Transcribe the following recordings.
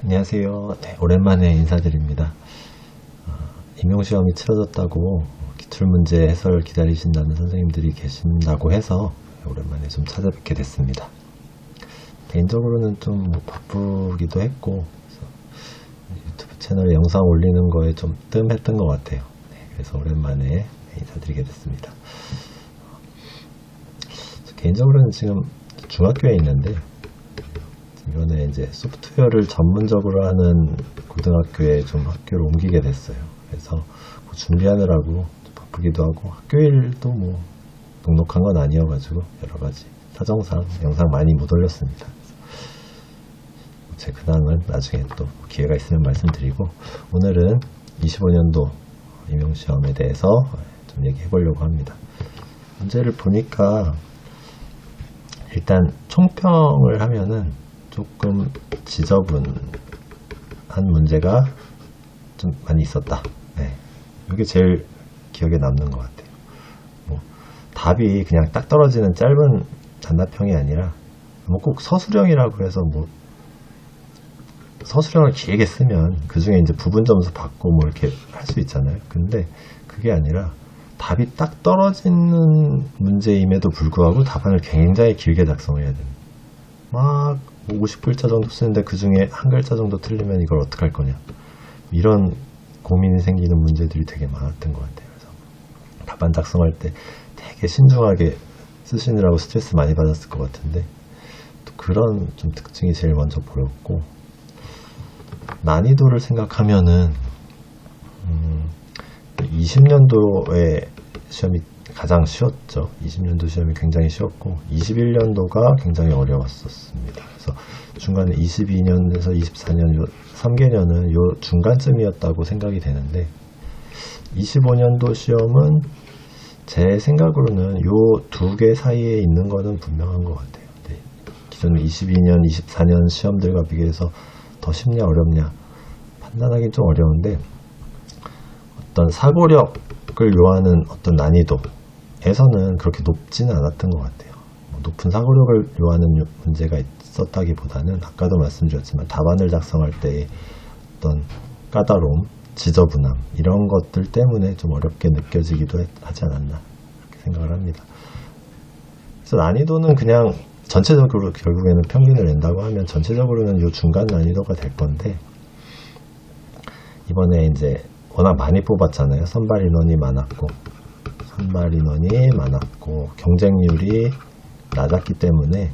안녕하세요. 네, 오랜만에 인사드립니다. 임용시험이 치러졌다고 기출문제 해설 기다리신다는 선생님들이 계신다고 해서 오랜만에 좀 찾아뵙게 됐습니다. 개인적으로는 좀 바쁘기도 했고 유튜브 채널에 영상 올리는 거에 좀 뜸했던 것 같아요. 네, 그래서 오랜만에 인사드리게 됐습니다. 개인적으로는 지금 중학교에 있는데 이번에 이제 소프트웨어를 전문적으로 하는 고등학교에 좀 학교를 옮기게 됐어요. 그래서 뭐 준비하느라고 바쁘기도 하고 학교일도 뭐 넉넉한 건 아니어가지고 여러가지 사정상 영상 많이 못 올렸습니다. 제 근황은 나중에 또 기회가 있으면 말씀드리고, 오늘은 25년도 임용시험에 대해서 좀 얘기해 보려고 합니다. 문제를 보니까 일단 총평을 하면은 조금 지저분한 문제가 좀 많이 있었다. 네. 이게 제일 기억에 남는 것 같아요. 뭐, 답이 그냥 딱 떨어지는 짧은 단답형이 아니라, 뭐 꼭 서술형이라고 해서 뭐, 서술형을 길게 쓰면 그 중에 이제 부분 점수 받고 뭐 이렇게 할 수 있잖아요. 근데 그게 아니라 답이 딱 떨어지는 문제임에도 불구하고 답안을 굉장히 길게 작성해야 됩니다. 막 50글자 정도 쓰는데 그 중에 한 글자 정도 틀리면 이걸 어떡할 거냐, 이런 고민이 생기는 문제들이 되게 많았던 것 같아요. 그래서 답안 작성할 때 되게 신중하게 쓰시느라고 스트레스 많이 받았을 것 같은데, 또 그런 좀 특징이 제일 먼저 보였고, 난이도를 생각하면은 20년도에 시험이 가장 쉬웠죠. 20년도 시험이 굉장히 쉬웠고 21년도가 굉장히 어려웠었습니다. 그래서 중간에 22년에서 24년 요 3개년은 요 중간쯤이었다고 생각이 되는데, 25년도 시험은 제 생각으로는 요 두 개 사이에 있는 거는 분명한 것 같아요. 네. 기존 22년, 24년 시험들과 비교해서 더 쉽냐 어렵냐 판단하기 좀 어려운데, 어떤 사고력을 요하는 어떤 난이도에서는 그렇게 높지는 않았던 것 같아요. 높은 사고력을 요하는 문제가 있었다기보다는 아까도 말씀드렸지만 답안을 작성할 때의 어떤 까다로움, 지저분함, 이런 것들 때문에 좀 어렵게 느껴지기도 하지 않았나, 그렇게 생각을 합니다. 그래서 난이도는 그냥 전체적으로 결국에는 평균을 낸다고 하면 전체적으로는 요 중간 난이도가 될 건데, 이번에 이제 워낙 많이 뽑았잖아요. 선발 인원이 많았고 경쟁률이 낮았기 때문에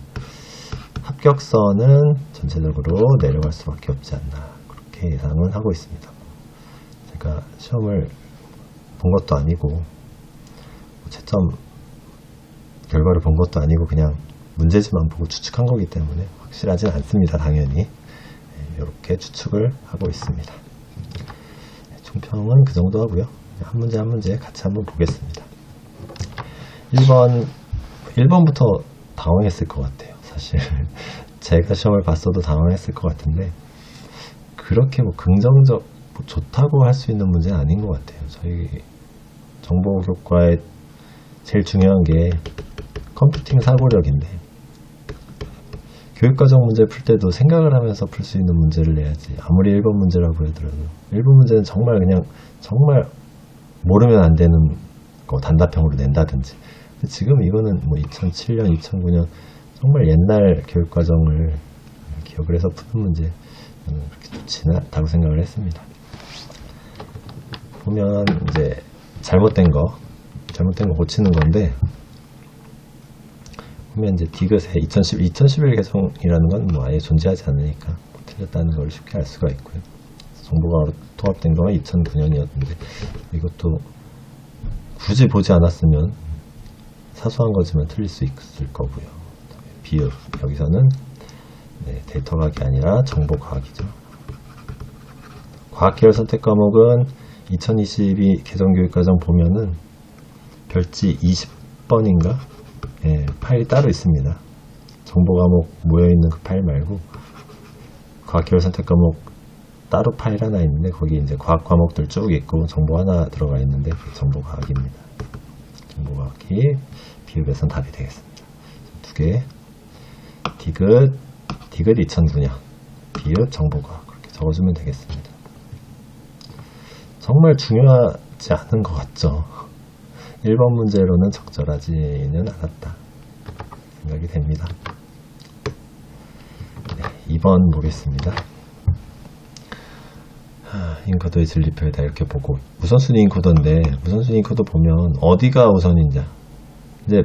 합격선은 전체적으로 내려갈 수밖에 없지 않나, 그렇게 예상은 하고 있습니다. 제가 시험을 본 것도 아니고 채점 결과를 본 것도 아니고 그냥 문제지만 보고 추측한 거기 때문에 확실하진 않습니다. 당연히 이렇게 추측을 하고 있습니다. 총평은 그 정도 하고요. 한 문제 한 문제 같이 한번 보겠습니다. 1번부터 당황했을 것 같아요. 사실 제가 시험을 봤어도 당황했을 것 같은데, 그렇게 뭐 긍정적, 뭐 좋다고 할 수 있는 문제는 아닌 것 같아요. 저희 정보교과의 제일 중요한 게 컴퓨팅 사고력인데, 교육과정 문제 풀 때도 생각을 하면서 풀 수 있는 문제를 내야지. 아무리 1번 문제라고 해더라도 1번 문제는 정말 그냥 정말 모르면 안 되는 거 단답형으로 낸다든지. 근데 지금 이거는 뭐 2007년, 2009년 정말 옛날 교육과정을 기억을 해서 푸는 문제, 그렇게 좋지는 않다고 생각을 했습니다. 보면 이제 잘못된 거 고치는 건데, 보면 이제 디귿에 2011 개정이라는 건 뭐 아예 존재하지 않으니까 뭐 틀렸다는 걸 쉽게 알 수가 있고요. 정보가 통합된 건 2009년이었는데 이것도 굳이 보지 않았으면 사소한 거지만 틀릴 수 있을 거고요. 비읍, 여기서는 데이터 과학이 아니라 정보 과학이죠. 과학계열 선택 과목은 2022 개정교육과정 보면은 별지 20번인가? 파일이 따로 있습니다. 정보 과목 모여있는 그 파일 말고 과학계열 선택 과목 따로 파일 하나 있는데, 거기 이제 과학 과목들 쭉 있고 정보 하나 들어가 있는데 그게 정보 과학입니다. 정보 과학이 비읍에선 답이 되겠습니다. 두 개, 디귿 2009년, 비읍 정보과학, 그렇게 적어주면 되겠습니다. 정말 중요하지 않은 것 같죠. 1번 문제로는 적절하지는 않았다 생각이 됩니다. 네, 2번 보겠습니다. 인코더의 진리표에다 이렇게 보고, 우선순위 인코더인데 우선순위 인코더 보면 어디가 우선인지, 이제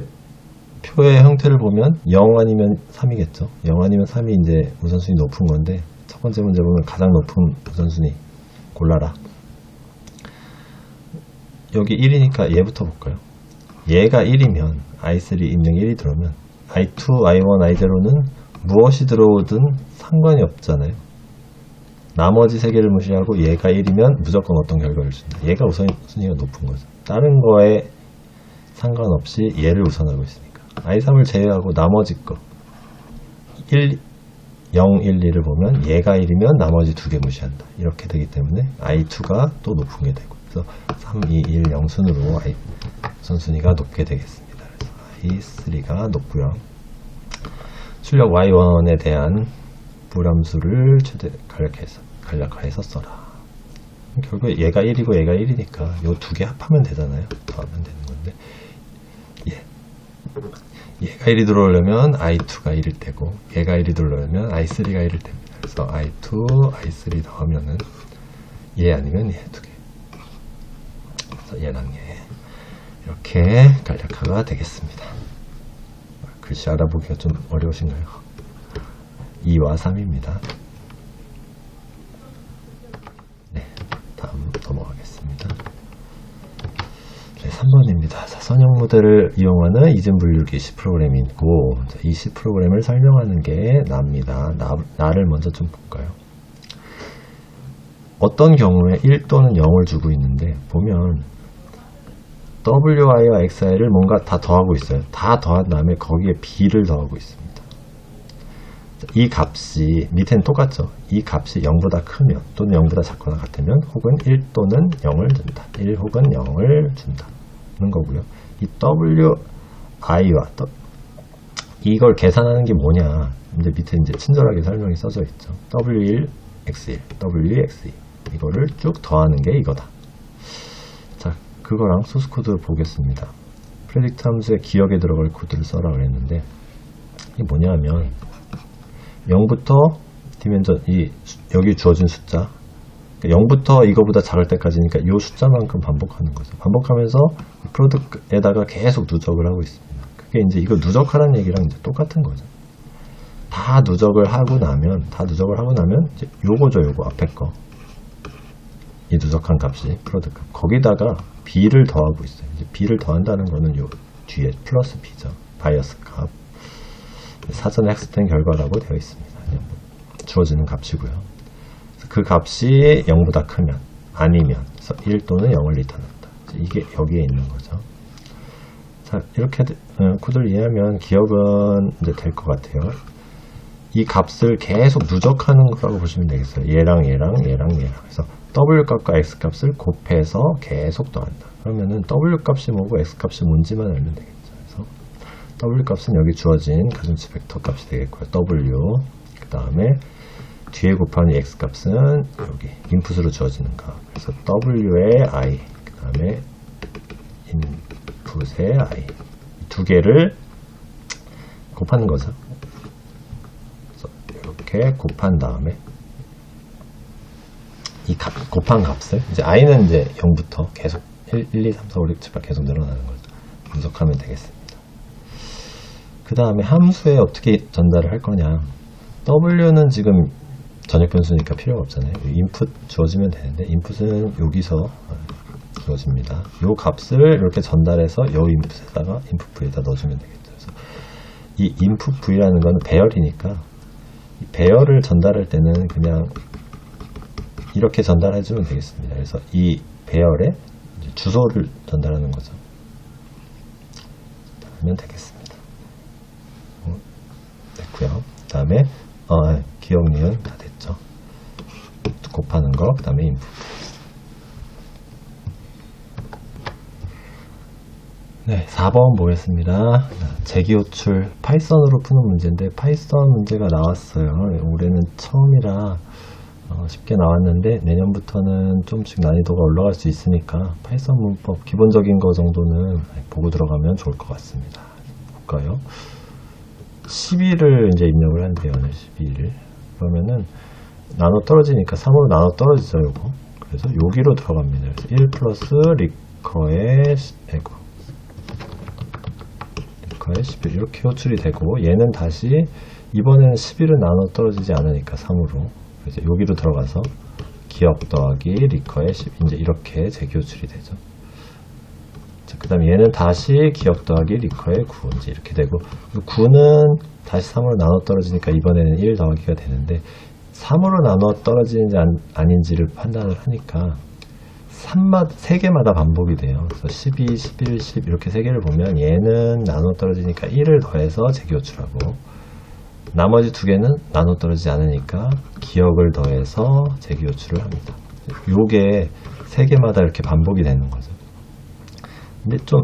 표의 형태를 보면 0 아니면 3이겠죠. 0 아니면 3이 이제 우선순위 높은 건데, 첫 번째 문제 보면 가장 높은 우선순위 골라라. 여기 1이니까 얘부터 볼까요? 얘가 1이면 i3 입력 1이 들어오면 i2, i1, i0는 무엇이 들어오든 상관이 없잖아요. 나머지 세 개를 무시하고 얘가 1이면 무조건 어떤 결과를 준다. 얘가 우선순위가 높은 거죠. 다른 거에 상관없이 얘를 우선하고 있으니까. i3을 제외하고 나머지 거 1, 0, 1, 2를 보면 얘가 1이면 나머지 두 개 무시한다. 이렇게 되기 때문에 i2가 또 높은 게 되고, 그래서 3, 2, 1, 0 순으로 우선순위가 높게 되겠습니다. 그래서 i3가 높고요. 출력 y1에 대한 불함수를 최대 간략화해서 써라. 결국 얘가 1이고 얘가 1이니까 요 두 개 합하면 되잖아요. 더하면 되는 건데, 얘가 1이 들어오려면 i2가 1일 테고, 얘가 1이 들어오려면 i3가 1일 됩니다. 그래서 i2, i3 더하면은 얘 아니면 얘 두 개. 그래서 얘랑 얘 이렇게 간략화가 되겠습니다. 글씨 알아보기가 좀 어려우신가요? 2와 3입니다. 네, 다음 넘어가겠습니다. 네, 3번입니다. 선형 모델을 이용하는 이즘 분류기 C 프로그램이 있고, 이 C 프로그램을 설명하는 게 나입니다. 나를 먼저 좀 볼까요? 어떤 경우에 1 또는 0을 주고 있는데, 보면 wi와 xi를 뭔가 다 더하고 있어요. 다 더한 다음에 거기에 b를 더하고 있습니다. 이 값이 밑에는 똑같죠. 이 값이 0보다 크면 또는 0보다 작거나 같으면 혹은 1 또는 0을 준다. 1 혹은 0을 준다는 거고요. 이 wi와 이걸 계산하는 게 뭐냐, 이제 밑에 이제 친절하게 설명이 써져 있죠. w1, x1, w2, x2 이거를 쭉 더하는 게 이거다. 자, 그거랑 소스 코드 보겠습니다. 프레딕트 함수의 기억에 들어갈 코드를 써라 그랬는데, 이게 뭐냐 하면 0부터 디멘전, 여기 주어진 숫자, 0부터 이거보다 작을 때까지니까 이 숫자만큼 반복하는 거죠. 반복하면서 프로덕트에다가 계속 누적을 하고 있습니다. 그게 이제 이거 누적하라는 얘기랑 이제 똑같은 거죠. 다 누적을 하고 나면 이제 요거죠, 요거 앞에 거. 이 누적한 값이 프로덕트 값. 거기다가 b를 더하고 있어요. 이제 b를 더한다는 거는 요 뒤에 플러스 b죠. 바이어스 값. 사전에 학습된 결과라고 되어 있습니다. 주어지는 값이고요. 그 값이 0보다 크면, 아니면, 그래서 1 또는 0을 리턴한다. 이게 여기에 있는 거죠. 자, 이렇게 코드를 이해하면 기억은 이제 될 것 같아요. 이 값을 계속 누적하는 거라고 보시면 되겠어요. 얘랑 얘랑 얘랑 얘랑. 그래서 w 값과 x 값을 곱해서 계속 더한다. 그러면은 w 값이 뭐고 x 값이 뭔지만 알면 되겠죠. 그래서 w 값은 여기 주어진 가중치 벡터 값이 되겠고요. w. 그 다음에 뒤에 곱하는 x 값은 여기 인풋으로 주어지는 값. 그래서 w의 i, 그 다음에 인풋의 i. 두 개를 곱하는 거죠. 그래서 이렇게 곱한 다음에 이 곱한 값을, 이제 i는 이제 0부터 계속 1, 2, 3, 4, 5, 6, 7, 8 계속 늘어나는 거죠. 분석하면 되겠습니다. 그 다음에 함수에 어떻게 전달을 할 거냐. w는 지금 전역 변수니까 필요가 없잖아요. 인풋 주어지면 되는데, 인풋은 여기서 주어집니다. 이 값을 이렇게 전달해서 이 인풋에다가 인풋 v에다 넣어주면 되겠죠. 그래서 이 인풋 v라는 건 배열이니까, 이 배열을 전달할 때는 그냥 이렇게 전달해주면 되겠습니다. 그래서 이 배열에 주소를 전달하는 거죠. 하면 되겠습니다. 됐고요. 그 다음에 기억, 니은 다 됐죠. 곱하는 거, 그 다음에 인풋. 네, 4번 보겠습니다. 재기호출 파이썬으로 푸는 문제인데, 파이썬 문제가 나왔어요. 올해는 처음이라 쉽게 나왔는데 내년부터는 좀씩 난이도가 올라갈 수 있으니까 파이썬 문법 기본적인 거 정도는 보고 들어가면 좋을 것 같습니다. 볼까요? 12를 이제 입력을 한대요. 12를. 그러면은 나눠 떨어지니까 3으로 나눠 떨어지죠, 요거. 그래서 여기로 들어갑니다. 그래서 1 플러스 리커의 11 이렇게 호출이 되고, 얘는 다시 이번에는 11은 나눠 떨어지지 않으니까 3으로, 그래서 여기로 들어가서 기억 더하기 리커의 10 이제 이렇게 재기 호출이 되죠. 그 다음에 얘는 다시 기억 더하기 리커의 9 이제 이렇게 되고, 9는 다시 3으로 나눠 떨어지니까 이번에는 1 더하기가 되는데, 3으로 나눠 떨어지는지 아닌지를 판단을 하니까 3개마다 반복이 돼요. 그래서 12, 11, 10 이렇게 3개를 보면 얘는 나눠 떨어지니까 1을 더해서 재기 호출하고, 나머지 2개는 나눠 떨어지지 않으니까 기억을 더해서 재기 호출을 합니다. 요게 3개마다 이렇게 반복이 되는 거죠. 근데 좀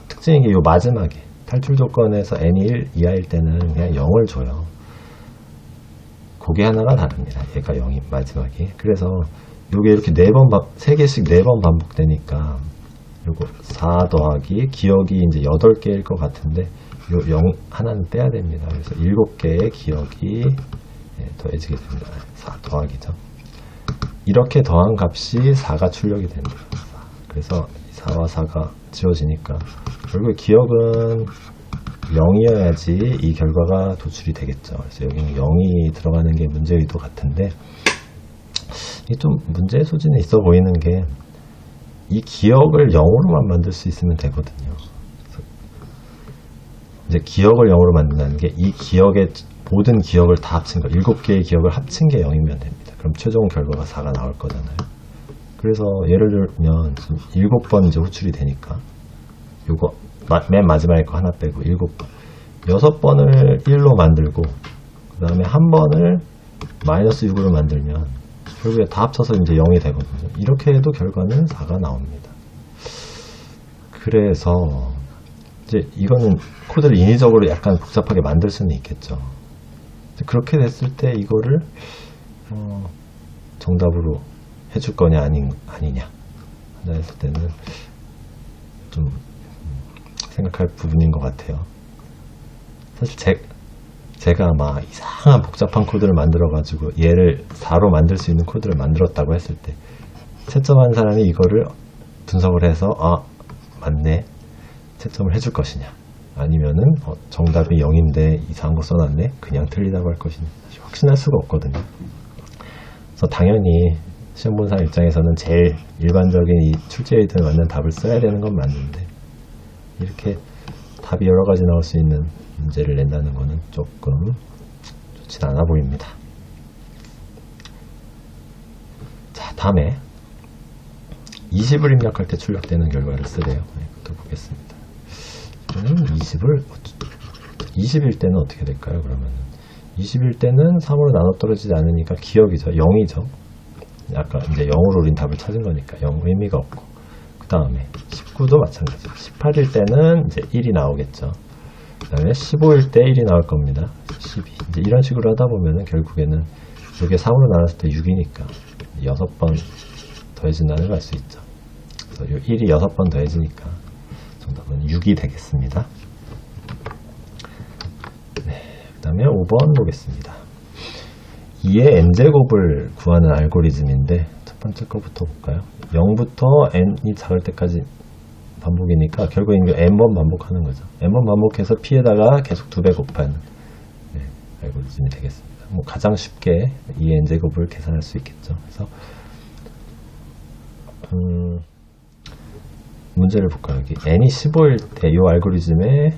특징인 게 요 마지막에 탈출 조건에서 n이 1 이하일 때는 그냥 0을 줘요. 그게 하나가 다릅니다. 얘가 0이 마지막에. 그래서 요게 이렇게 3개씩 4번 반복되니까 요거 4 더하기 기억이 이제 8개일 것 같은데 요 0 하나는 빼야 됩니다. 그래서 7개의 기억이 더해지게 됩니다. 4 더하기죠. 이렇게 더한 값이 4가 출력이 됩니다. 그래서 4와 4가 지워지니까 결국 기억은 0이어야지 이 결과가 도출이 되겠죠. 그래서 여기는 0이 들어가는 게 문제 의도 같은데, 이게 좀 문제의 소진이 있어 보이는 게 이 기억을 0으로만 만들 수 있으면 되거든요. 이제 기억을 0으로 만든다는 게 이 기억의 모든 기억을 다 합친 거, 7개의 기억을 합친 게 0이면 됩니다. 그럼 최종 결과가 4가 나올 거잖아요. 그래서 예를 들면 지금 7번 이제 호출이 되니까 요거 맨 마지막에 거 하나 빼고 7번, 6번을 1로 만들고 그 다음에 한 번을 마이너스 6으로 만들면 결국에 다 합쳐서 이제 0이 되거든요. 이렇게 해도 결과는 4가 나옵니다. 그래서 이제 이거는 코드를 인위적으로 약간 복잡하게 만들 수는 있겠죠. 그렇게 됐을 때 이거를 정답으로 해줄 거냐 아니냐 한다 했을 때는 좀 생각할 부분인 것 같아요. 사실 제가 막 이상한 복잡한 코드를 만들어 가지고 얘를 4로 만들 수 있는 코드를 만들었다고 했을 때 채점한 사람이 이거를 분석을 해서 맞네 채점을 해줄 것이냐, 아니면은 정답이 0인데 이상한 거 써놨네 그냥 틀리다고 할 것이냐, 확신할 수가 없거든요. 그래서 당연히 시험 본 사람 입장에서는 제일 일반적인 이 출제에이드에 맞는 답을 써야 되는 건 맞는데, 이렇게 답이 여러 가지 나올 수 있는 문제를 낸다는 거는 조금 좋진 않아 보입니다. 자, 다음에 20을 입력할 때 출력되는 결과를 쓰래요. 이것도 보겠습니다. 20일 때는 어떻게 될까요? 그러면 20일 때는 3으로 나눠 떨어지지 않으니까 기억이죠. 0이죠. 아까 이제 0으로 우린 답을 찾은 거니까 0 의미가 없고, 그 다음에 19도 마찬가지. 18일 때는 이제 1이 나오겠죠. 그 다음에 15일 때 1이 나올 겁니다. 12. 이제 이런 식으로 하다 보면은 결국에는 이게 3으로 나눴을 때 6이니까 6번 더해진다는 걸 알 수 있죠. 그래서 이 1이 6번 더해지니까 정답은 6이 되겠습니다. 네, 그 다음에 5번 보겠습니다. 2의 n제곱을 구하는 알고리즘인데 첫 번째 거부터 볼까요? 0부터 n이 작을 때까지 반복이니까 결국 이게 n번 반복하는 거죠. n번 반복해서 p에다가 계속 2배 곱하는 알고리즘이 되겠습니다. 뭐 가장 쉽게 2의 n제곱을 계산할 수 있겠죠. 그래서 문제를 볼까요? 여기 n이 15일 때 이 알고리즘의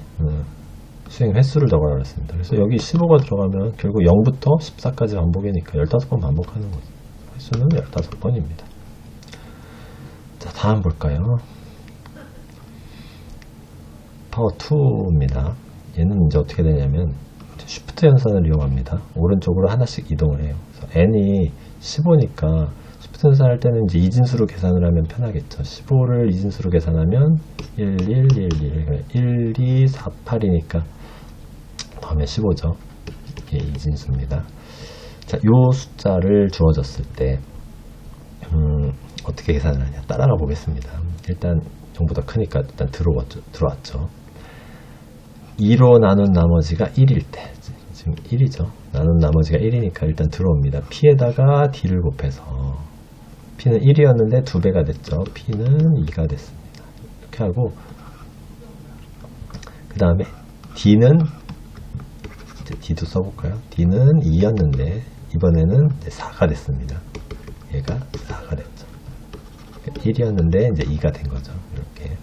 수행 횟수를 적어라 그랬습니다. 그래서 여기 15가 들어가면 결국 0부터 14까지 반복이니까 15번 반복하는 거죠. 횟수는 15번입니다. 자, 다음 볼까요? 파워 2입니다. 얘는 이제 어떻게 되냐면 쉬프트 연산을 이용합니다. 오른쪽으로 하나씩 이동을 해요. 그래서 n이 15니까 쉬프트 연산할 때는 이제 이진수로 계산을 하면 편하겠죠. 15를 이진수로 계산하면 1, 1, 1, 1, 1, 2, 4, 8이니까 다음에 15죠. 이게 이진수입니다. 자, 요 숫자를 주어졌을 때 어떻게 계산을 하냐 따라가 보겠습니다. 일단 0보다 크니까 일단 들어왔죠. 2로 나눈 나머지가 1일 때 지금 1이죠. 나눈 나머지가 1이니까 일단 들어옵니다. P에다가 D를 곱해서 P는 1이었는데 2배가 됐죠. P는 2가 됐습니다. 이렇게 하고 그 다음에 D는 이제 D도 써볼까요? D는 2였는데 이번에는 이제 4가 됐습니다. 얘가 4가 됐죠. 1이었는데 이제 2가 된 거죠. 이렇게.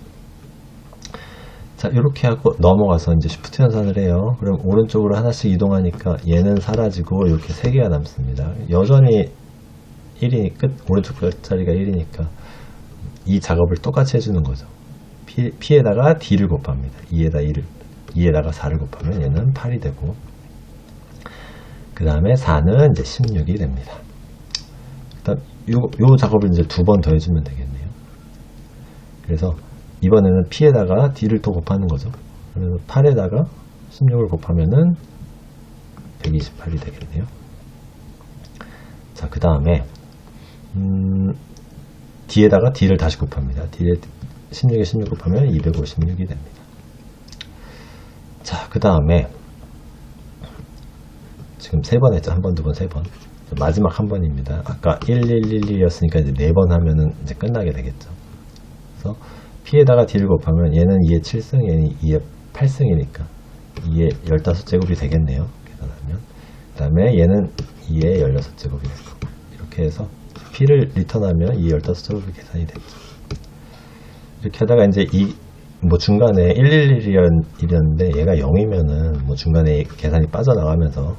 자, 이렇게 하고 넘어가서 이제 쉬프트 연산을 해요. 그럼 오른쪽으로 하나씩 이동하니까 얘는 사라지고 이렇게 3개가 남습니다. 여전히 1이 오른쪽 끝자리가 1이니까 이 작업을 똑같이 해주는 거죠. P에다가 D를 곱합니다. 2에다가 4를 곱하면 얘는 8이 되고, 그 다음에 4는 이제 16이 됩니다. 일단 요 작업을 이제 2번 더 해주면 되겠네요. 그래서 이번에는 P에다가 D를 또 곱하는 거죠. 그래서 8에다가 16을 곱하면은 128이 되겠네요. 자, 그 다음에 D에다가 D를 다시 곱합니다. D에 16에 16 곱하면 256이 됩니다. 자, 그 다음에 지금 3번 했죠. 1번, 2번, 3번. 마지막 한 번입니다. 아까 1111이었으니까 이제 4번 하면은 이제 끝나게 되겠죠. 그래서 P에다가 D를 곱하면 얘는 2의 7승, 얘는 2의 8승이니까 2의 15제곱이 되겠네요. 계산하면. 그 다음에 얘는 2의 16제곱이 될 거고. 이렇게 해서 P를 리턴하면 2의 15제곱이 계산이 됐죠. 이렇게 하다가 이제 뭐 중간에 111이었는데 얘가 0이면은 뭐 중간에 계산이 빠져나가면서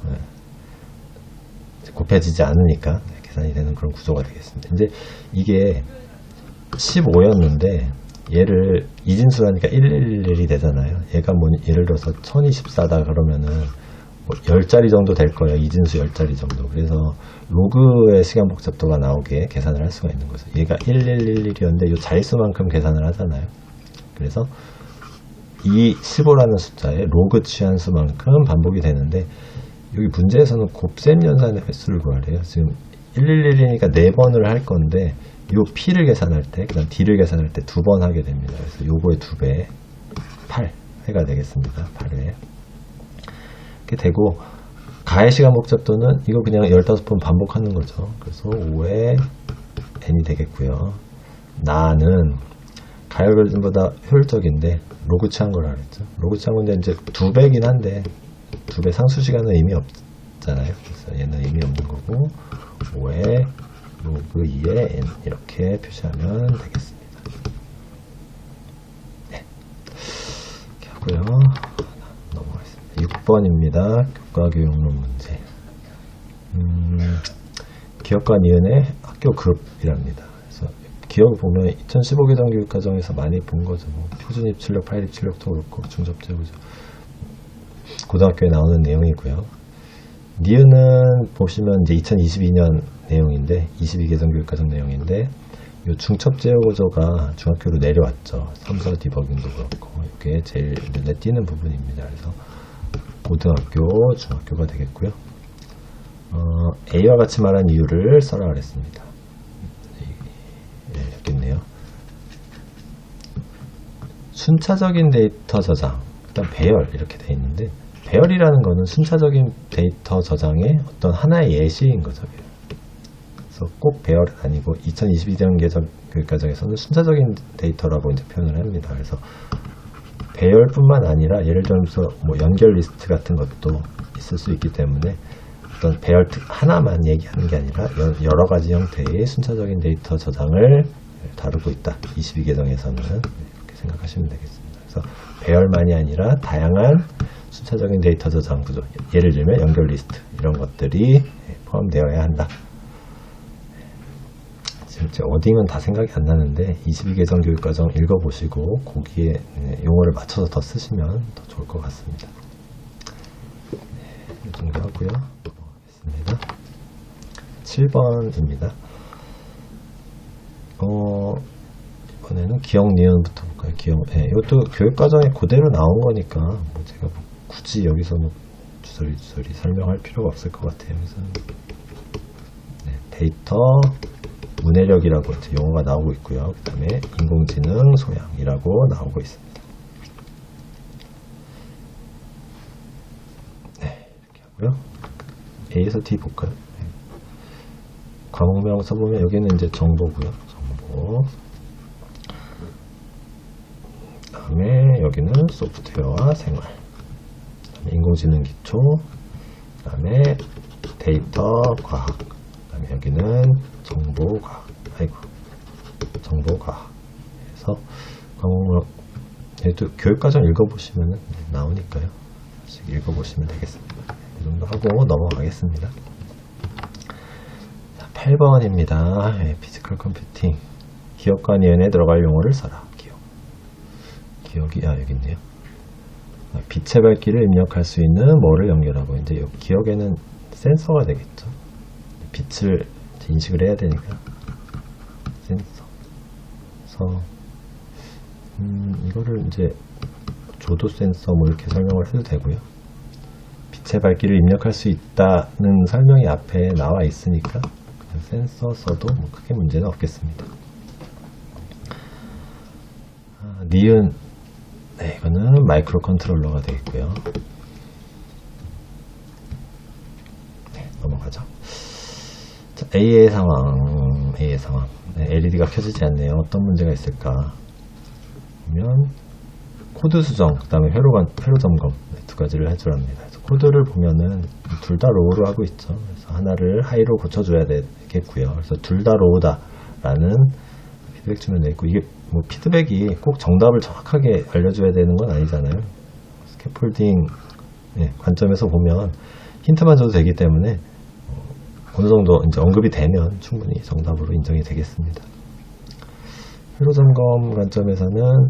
곱해지지 않으니까 계산이 되는 그런 구조가 되겠습니다. 이제 이게 15였는데 얘를 이진수라니까 111이 되잖아요. 얘가 뭐 예를 들어서 1024다 그러면은 뭐 10자리 정도 될 거예요. 이진수 10자리 정도. 그래서 로그의 시간 복잡도가 나오게 계산을 할 수가 있는 거죠. 얘가 1111이었는데 이 자릿수만큼 계산을 하잖아요. 그래서 이 15라는 숫자에 로그 취한 수만큼 반복이 되는데 여기 문제에서는 곱셈 연산의 횟수를 구하래요. 지금 111이니까 4번을 할 건데 요 P를 계산할 때, 그 다음 D를 계산할 때 2번 하게 됩니다. 그래서 요거의 2배, 8회가 되겠습니다. 8회. 이렇게 되고, 가의 시간 복잡도는 이거 그냥 15번 반복하는 거죠. 그래서 5의 n이 되겠고요. 나는 가열보다 효율적인데, 로그 취한 걸 알았죠. 로그 취한 건데 이제 2배긴 한데, 2배 상수 시간은 의미 없잖아요. 그래서 얘는 의미 없는 거고, 5의 로그 2의 n 이렇게 표시하면 되겠습니다. 네. 이렇게 하고요. 넘어가겠습니다. 6번입니다. 교과교육론 문제. 기업과 니은의 학교 그룹이랍니다. 그래서 기업을 보면 2015 개정 교육과정에서 많이 본 거죠. 뭐 표준 입출력, 파일 입출력도 그렇고 중접제고죠. 고등학교에 나오는 내용이고요. 니은은 보시면 이제 2022년 내용인데 22개정 교육과정 내용인데 이 중첩제어 구조가 중학교로 내려왔죠. 섬서 디버깅도 그렇고 이게 제일 눈에 띄는 부분입니다. 그래서 고등학교, 중학교가 되겠고요. A와 같이 말한 이유를 써라 그랬습니다. 네, 여기 있네요. 순차적인 데이터 저장, 일단 배열 이렇게 돼 있는데 배열이라는 거는 순차적인 데이터 저장의 어떤 하나의 예시인 거죠. 그래서 꼭 배열은 아니고 2022년 개정 교육과정에서는 순차적인 데이터라고 이제 표현을 합니다. 그래서 배열뿐만 아니라 예를 들어서 뭐 연결 리스트 같은 것도 있을 수 있기 때문에 어떤 배열 하나만 얘기하는 게 아니라 여러 가지 형태의 순차적인 데이터 저장을 다루고 있다. 22개정에서는 이렇게 생각하시면 되겠습니다. 그래서 배열만이 아니라 다양한 순차적인 데이터 저장 구조, 예를 들면 연결 리스트 이런 것들이 포함되어야 한다. 지금 어딩은 다 생각이 안 나는데 22개정 교육과정 읽어보시고 거기에 용어를 맞춰서 더 쓰시면 더 좋을 것 같습니다. 이 정도 하고요. 넘어가겠습니다. 7번입니다. 이번에는 기억 니은부터 볼까요? 기억. 이것도 교육과정에 그대로 나온 거니까 뭐 제가 굳이 여기서 뭐 주소리 설명할 필요가 없을 것 같아요. 그래서 네, 데이터 문해력이라고 이제 용어가 나오고 있고요. 그 다음에 인공지능 소양이라고 나오고 있습니다. 네, 이렇게 하고요. A에서 D 볼까요? 네. 과목명 써보면 여기는 이제 정보고요. 정보. 그 다음에 여기는 소프트웨어와 생활. 그다음에 인공지능 기초. 그 다음에 데이터 과학. 그 다음에 여기는 정보과학. 정보과학. 그래서 과목명 얘도 교육과정 읽어보시면 나오니까요. 읽어보시면 되겠습니다. 이 정도 하고 넘어가겠습니다. 8번입니다. 피지컬 컴퓨팅. 기억 관이연에 들어갈 용어를 써라. 기억이 여기 있네요. 빛의 밝기를 입력할 수 있는 뭐를 연결하고, 이제 기억에는 센서가 되겠죠. 빛을 인식을 해야 되니까 센서. 그래서 이거를 이제 조도 센서 뭐 이렇게 설명을 해도 되고요. 빛의 밝기를 입력할 수 있다는 설명이 앞에 나와 있으니까 그냥 센서 써도 뭐 크게 문제는 없겠습니다. 니은, 네, 이거는 마이크로 컨트롤러가 되겠고요. 네, 넘어가죠. 자, A의 상황. 네, LED가 켜지지 않네요. 어떤 문제가 있을까? 보면 코드 수정, 그 다음에 회로 점검, 네, 두 가지를 해주랍니다. 그래서 코드를 보면은 둘 다 로우로 하고 있죠. 그래서 하나를 하이로 고쳐줘야 되겠고요. 그래서 둘 다 로우다라는 피드백 주면 되겠고, 이게 뭐 피드백이 꼭 정답을 정확하게 알려줘야 되는 건 아니잖아요. 스캐폴딩 관점에서 보면 힌트만 줘도 되기 때문에 어느 정도 이제 언급이 되면 충분히 정답으로 인정이 되겠습니다. 회로 점검 관점에서는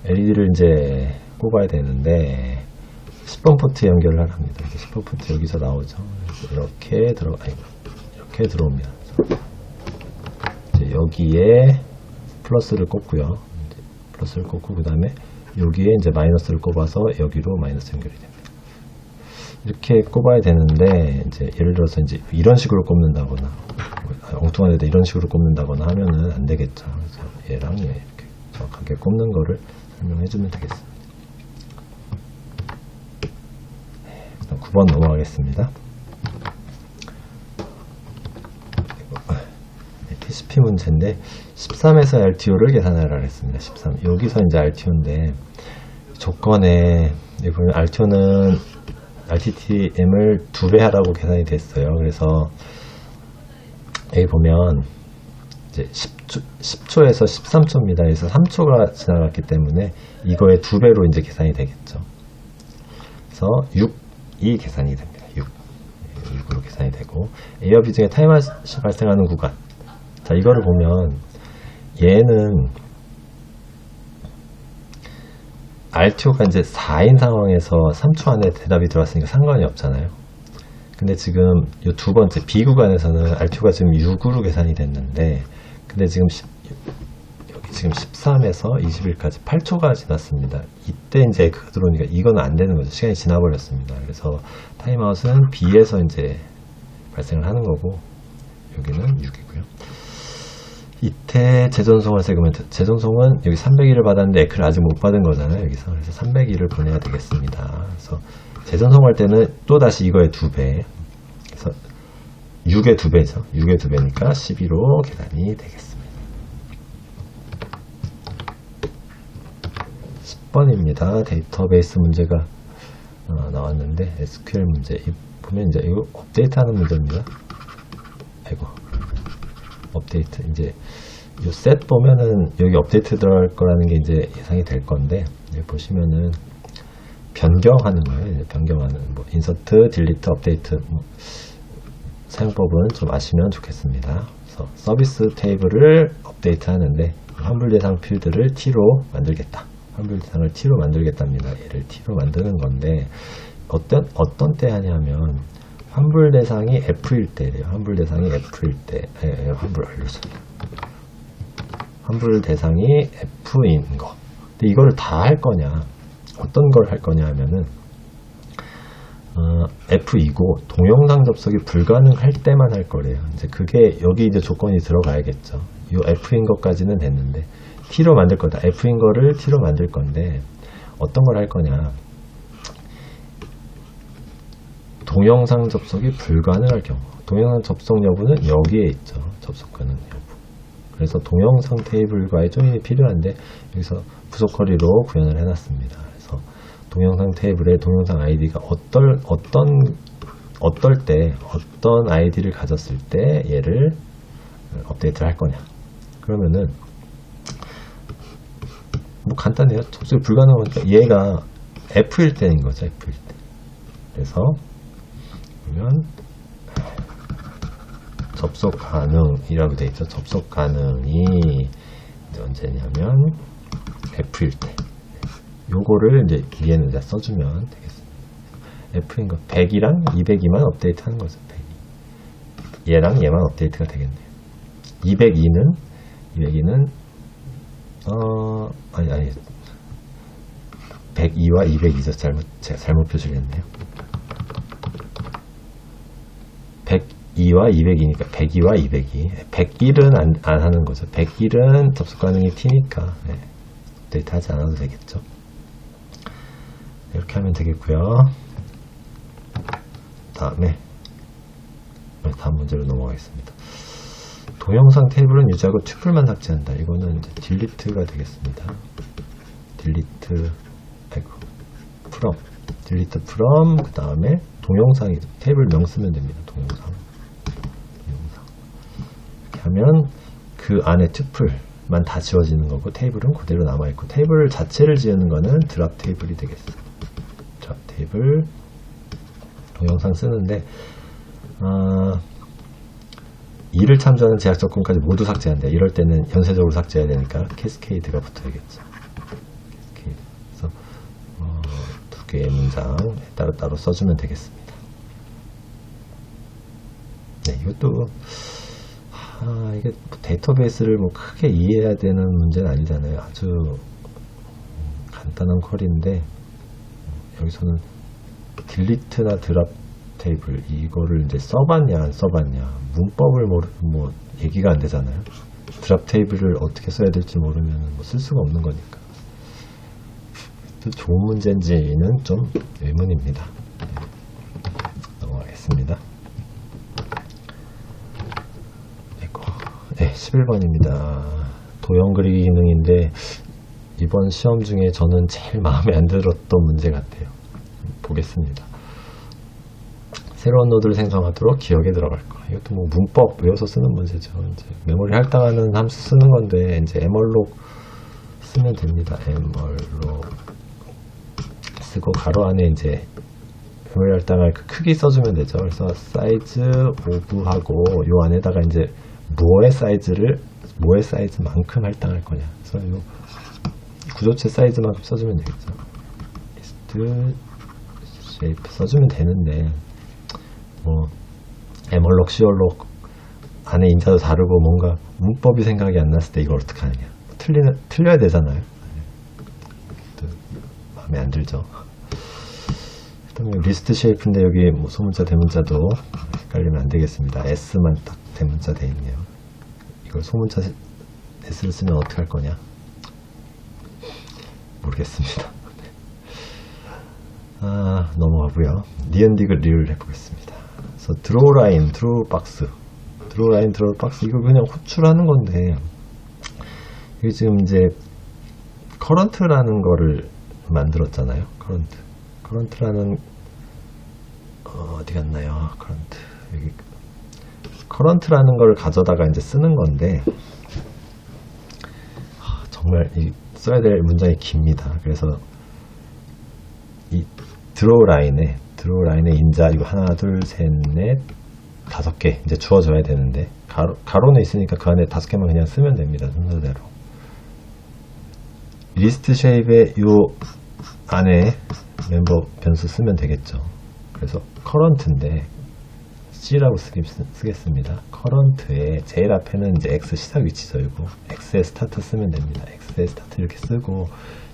LED를 이제 꼽아야 되는데 10번 포트 연결을 합니다. 10번 포트 여기서 나오죠. 이렇게 들어옵니다. 이제 여기에 플러스를 꼽고요. 플러스를 꼽고 그 다음에 여기에 이제 마이너스를 꼽아서 여기로 마이너스 연결이 됩니다. 이렇게 꼽아야 되는데 이제 예를 들어서 이제 이런 식으로 꼽는다거나 엉뚱한 데다 이런 식으로 꼽는다거나 하면은 안 되겠죠. 그래서 얘랑 얘 이렇게 정확하게 꼽는 거를 설명해 주면 되겠습니다. 네, 그다음 9번 넘어가겠습니다. TCP 문제인데 13에서 RTO를 계산하라 했습니다. 13. 여기서 이제 RTO인데 조건에 보면 RTO는 RTTM을 2배 하라고 계산이 됐어요. 그래서 여기 보면 이제 10초에서 13초입니다. 그래서 3초가 지나갔기 때문에 이거의 2배로 이제 계산이 되겠죠. 그래서 6이 계산이 됩니다. 6으로 계산이 되고, A와 B 중에 타임아웃이 발생하는 구간. 자, 이거를 보면 얘는 RTO가 이제 4인 상황에서 3초 안에 대답이 들어왔으니까 상관이 없잖아요. 근데 지금 이 두 번째 B 구간에서는 RTO가 지금 6으로 계산이 됐는데, 근데 지금 여기 지금 13에서 21까지 8초가 지났습니다. 이때 이제 그가 들어오니까 이건 안 되는 거죠. 시간이 지나버렸습니다. 그래서 타임아웃은 B에서 이제 발생을 하는 거고, 여기는 6이고요. 이때 재전송할 세그멘트. 재전송은 여기 300일을 받았는데 에크를 아직 못 받은 거잖아요. 여기서. 그래서 300일을 보내야 되겠습니다. 그래서 재전송할 때는 또 다시 이거의 2배. 그래서 6의 2배죠. 6의 2배니까 12로 계산이 되겠습니다. 10번입니다. 데이터베이스 문제가 나왔는데 SQL 문제. 보면 이제 이거 업데이트하는 문제입니다. 아이고. 업데이트. 이제 이 셋 보면은 여기 업데이트 들어갈 거라는 게 이제 예상이 될 건데, 여기 보시면은 변경하는 거예요. 변경하는 뭐 인서트, 딜리트, 업데이트 사용법은 좀 아시면 좋겠습니다. 그래서 서비스 테이블을 업데이트 하는데 환불 대상 필드를 T로 만들겠다. 환불 대상을 T로 만들겠답니다. 얘를 T로 만드는 건데 어떤 때 하냐면 환불 대상이 F일 때래요. 환불 대상이 F일 때, 환불 대상이 F인 거. 근데 이거를 다 할 거냐, 어떤 걸 할 거냐 하면은 F2고 동영상 접속이 불가능할 때만 할 거래요. 이제 그게 여기 이제 조건이 들어가야겠죠. 이 F인 것까지는 됐는데 T로 만들 거다. F인 거를 T로 만들 건데 어떤 걸 할 거냐. 동영상 접속이 불가능할 경우. 동영상 접속 여부는 여기에 있죠. 접속 가능 여부. 그래서 동영상 테이블과의 조인이 필요한데 여기서 부속 커리로 구현을 해놨습니다. 그래서 동영상 테이블에 동영상 아이디가 어떨 때 어떤 아이디를 가졌을 때 얘를 업데이트를 할 거냐. 그러면은 뭐 간단해요. 접속이 불가능하니까 얘가 F일 때인 거죠. F일 때. 그래서 보면 접속 가능이라고 되어 있죠. 접속 가능이 언제냐면 F일 때. 요거를 이제 위에는 이제 써주면 되겠습니다. F인 거 100이랑 202만 업데이트 하는 거죠. 100. 얘랑 얘만 업데이트가 되겠네요. 202는 아니 102와 202죠. 제가 잘못 표시를 했네요. 102와 202니까 102와 202. 101은 안 하는 거죠. 101은 접속 가능이 T니까 네. 업데이트 하지 않아도 되겠죠. 이렇게 하면 되겠고요. 다음에 다음 문제로 넘어가겠습니다. 동영상 테이블은 유지하고 튜플만 삭제한다. 이거는 이제 딜리트가 되겠습니다. 딜리트 프롬 그 다음에 동영상이 테이블 명 쓰면 됩니다. 동영상 이렇게 하면 그 안에 튜플만 다 지워지는 거고 테이블은 그대로 남아있고 테이블 자체를 지우는 거는 드랍 테이블이 되겠습니다. 드랍 테이블 동영상 쓰는데 2를 참조하는 제약 조건까지 모두 삭제한다. 이럴 때는 연쇄적으로 삭제해야 되니까 캐스케이드가 붙어야겠죠. 캐스케이드. 그래서 두 개의 문장 따로따로 써주면 되겠습니다. 네, 이것도 이게 데이터베이스를 뭐 크게 이해해야 되는 문제는 아니잖아요. 아주 간단한 쿼리인데 여기서는 딜리트나 드랍 테이블 이거를 이제 써봤냐 안 써봤냐 문법을 뭐 얘기가 안 되잖아요. 드랍 테이블을 어떻게 써야 될지 모르면 뭐 쓸 수가 없는 거니까. 또 좋은 문제인지는 좀 의문입니다. 넘어가겠습니다. 네, 11번입니다. 도형 그리기 기능인데 이번 시험 중에 저는 제일 마음에 안 들었던 문제 같아요. 보겠습니다. 새로운 노드를 생성하도록 기억에 들어갈 거. 이것도 뭐 문법 외워서 쓰는 문제죠. 이제 메모리 할당하는 함수 쓰는 건데 이제 mallog 쓰면 됩니다. mallog 쓰고 가로 안에 이제 메모리 할당할 그 크기 써주면 되죠. 그래서 사이즈 오브하고 요 안에다가 이제 뭐의 사이즈만큼 할당할 거냐. 그래서 요 구조체 사이즈만큼 써주면 되겠죠. 리스트 쉐이프 써주면 되는데 뭐 mallog, callog 안에 인자도 다르고 뭔가 문법이 생각이 안 났을 때 이걸 어떻게 하느냐. 틀려야 되잖아요. 마음에 안 들죠. 그다음에 리스트 쉐이프인데 여기 뭐 소문자 대문자도 헷갈리면 안 되겠습니다. S만 딱 대문자 돼 있네요. 이걸 소문자 S를 쓰면 어떻게 할 거냐 모르겠습니다. 넘어가고요. 니은디귿 리를 해보겠습니다. 그래서 드로우 라인, 드로우 박스 이거 그냥 호출하는 건데 이게 지금 이제 커런트라는 거를 만들었잖아요. 커런트라는 어디 갔나요? 여기 커런트라는 걸 가져다가 이제 쓰는 건데 정말 써야 될 문장이 깁니다. 그래서 이 드로우 라인에 인자 이거 하나 둘 셋 넷 5개 이제 주어져야 되는데 가로는 있으니까 그 안에 5개만 그냥 쓰면 됩니다. 순서대로 리스트 쉐입의 요 안에 멤버 변수 쓰면 되겠죠. 그래서 커런트인데 C라고 쓰겠습니다. 커런트에 제일 앞에는 이제 X 시작 위치죠. 이거 X의 스타트 쓰면 됩니다. X의 스타트 이렇게 쓰고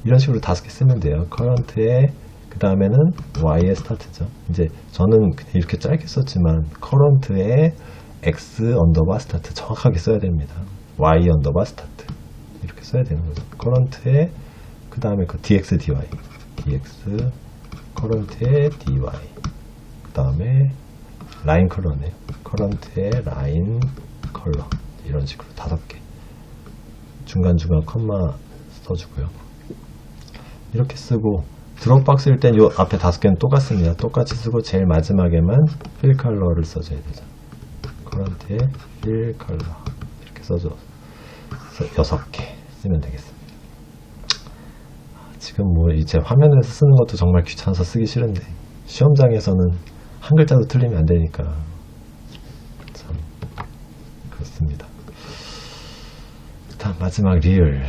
이런 식으로 5개 쓰면 돼요. 커런트에 그 그 다음에는 y의 스타트죠. 이제 저는 이렇게 짧게 썼지만 current의 x 언더바 스타트 정확하게 써야 됩니다. y 언더바 스타트 이렇게 써야 되는 거죠. current의 그 다음에 그 dx dy dx current의 dy 그 다음에 라인 컬러네요. current의 라인 컬러 이런 식으로 5개 중간중간 컴마 써주고요. 이렇게 쓰고 드롭박스일 땐 요 앞에 5개는 똑같습니다. 똑같이 쓰고 제일 마지막에만 필 컬러를 써줘야 되죠. current의 필 컬러 이렇게 써줘 6개 쓰면 되겠습니다. 지금 뭐 이제 화면에서 쓰는 것도 정말 귀찮아서 쓰기 싫은데 시험장에서는 한 글자도 틀리면 안 되니까 참 그렇습니다. 다음 마지막 리을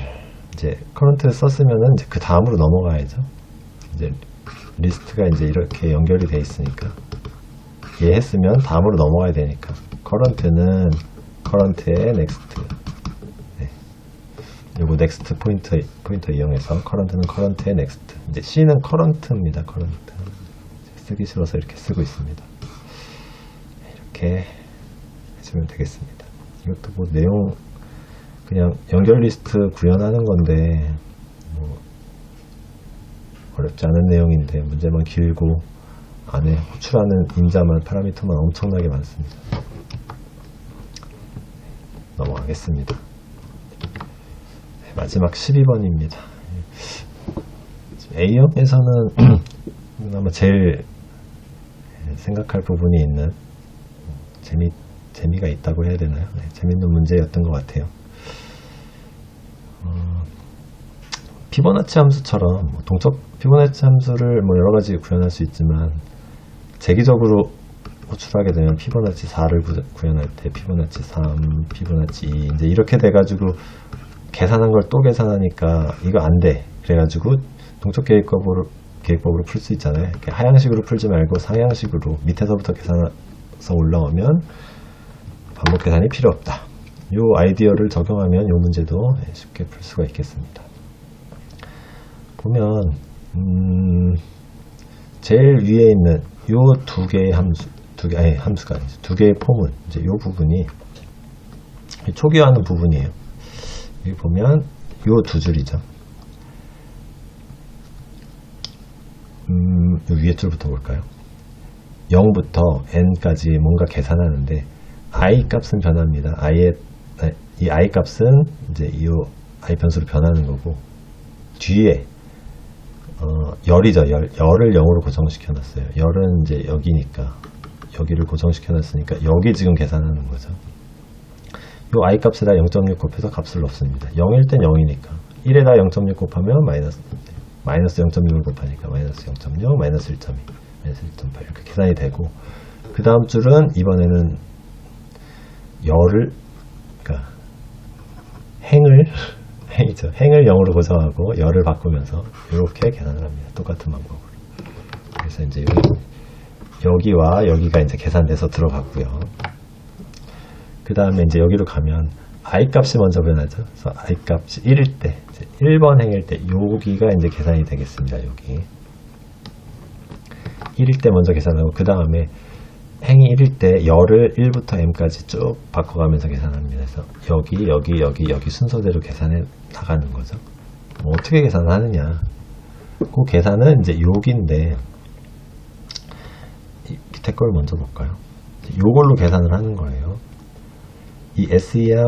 이제 커런트를 썼으면은 이제 그 다음으로 넘어가야죠. 이제 리스트가 이제 이렇게 연결이 돼 있으니까 얘 했으면 다음으로 넘어가야 되니까 커런트는 커런트의 넥스트 요거 넥스트 포인터 이용해서 커런트는 커런트의 넥스트 이제 C는 커런트입니다. 커런트 쓰기 싫어서 이렇게 쓰고 있습니다. 이렇게 해주면 되겠습니다. 이것도 뭐 내용 그냥 연결 리스트 구현하는 건데 뭐 어렵지 않은 내용인데 문제만 길고 안에 호출하는 임자만 파라미터만 엄청나게 많습니다. 넘어가겠습니다. 마지막 12번입니다. A형에서는 아마 제일 생각할 부분이 있는 재미가 있다고 해야 되나요? 네, 재밌는 문제였던 것 같아요. 피보나치 함수처럼 동적 피보나치 함수를 뭐 여러 가지 구현할 수 있지만 재기적으로 호출하게 되면 피보나치 4를 구현할 때 피보나치 3, 피보나치 2 이제 이렇게 돼가지고 계산한 걸 또 계산하니까 이거 안 돼. 그래가지고 동적 계획법으로 풀 수 있잖아요. 이렇게 하향식으로 풀지 말고 상향식으로 밑에서부터 계산해서 올라오면 반복 계산이 필요 없다. 이 아이디어를 적용하면 이 문제도 쉽게 풀 수가 있겠습니다. 보면 제일 위에 있는 이 두 개의 함수가 아니죠. 두 개의 포문 이제 이 부분이 초기화하는 부분이에요. 여기 보면 이 두 줄이죠. 요 위에 줄부터 볼까요? 0부터 n까지 뭔가 계산하는데 i 값은 변합니다. 이 i 값은 이제 이 i 변수로 변하는 거고 뒤에 열이죠. 열을 0으로 고정시켜 놨어요. 열은 이제 여기니까 여기를 고정시켜 놨으니까 여기 지금 계산하는 거죠. 요 i 값에다 0.6 곱해서 값을 넣습니다. 0일 땐 0이니까 1에다 0.6 곱하면 마이너스 0.6을 곱하니까 마이너스 0.0 마이너스 1.2 마이너스 1.8 이렇게 계산이 되고 그 다음 줄은 이번에는 열을 그러니까 행을 0으로 고정하고 열을 바꾸면서 이렇게 계산을 합니다. 똑같은 방법으로. 그래서 이제 여기와 여기가 이제 계산돼서 들어갔고요. 그 다음에 이제 여기로 가면 i 값이 먼저 변하죠. 그래서 i 값이 1일 때, 이제 1번 행일 때 여기가 이제 계산이 되겠습니다. 여기 1일 때 먼저 계산하고 그 다음에 행이 1일 때 열을 1부터 m까지 쭉 바꿔가면서 계산합니다. 그래서 여기 순서대로 계산해 나가는 거죠. 뭐 어떻게 계산하느냐? 그 계산은 이제 여기인데 밑에 걸 먼저 볼까요? 요걸로 계산을 하는 거예요. 이 SEM,